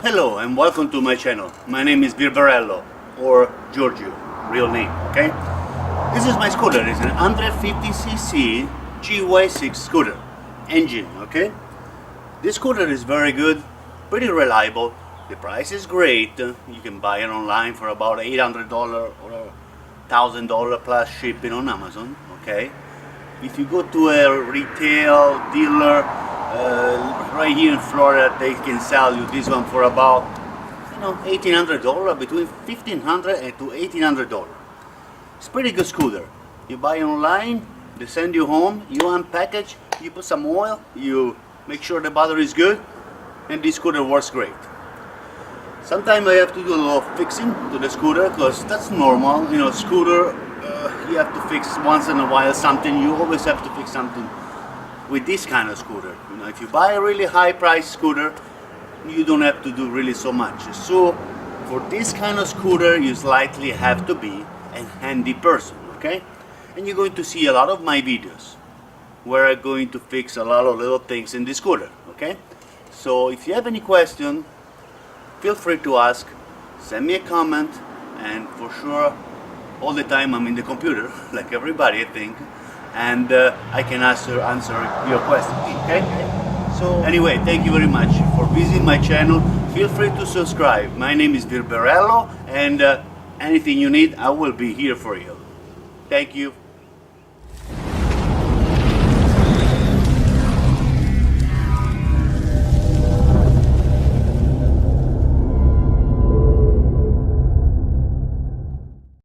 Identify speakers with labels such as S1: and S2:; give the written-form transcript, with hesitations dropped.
S1: Hello and welcome to my channel. My name is Virberello, or Giorgio, real name, okay? This is my scooter. It's an 150cc GY6 scooter, engine, okay? This scooter is very good, pretty reliable. The price is great. You can buy it online for about $800 or $1,000 plus shipping on Amazon, okay? If you go to a retail dealer right here in Florida, they can sell you this one for about $1,800, between $1,500 and to $1,800. It's a pretty good scooter. You buy it online, they send you home, you unpackage, you put some oil, you make sure the battery is good, and this scooter works great. Sometimes I have to do a little fixing to the scooter because that's normal. Scooter, you have to fix once in a while something. You always have to fix something with this kind of scooter. If you buy a really high price scooter, you don't have to do really so much. So for this kind of scooter, you slightly have to be a handy person, okay? And you're going to see a lot of my videos where I'm going to fix a lot of little things in the scooter, okay? So if you have any question, feel free to ask, send me a comment, and for sure all the time I'm in the computer, like everybody I think, and I can answer your questions, okay? So anyway, thank you very much for visiting my channel. Feel free to subscribe. My name is Virberello, and anything you need, I will be here for you. Thank you.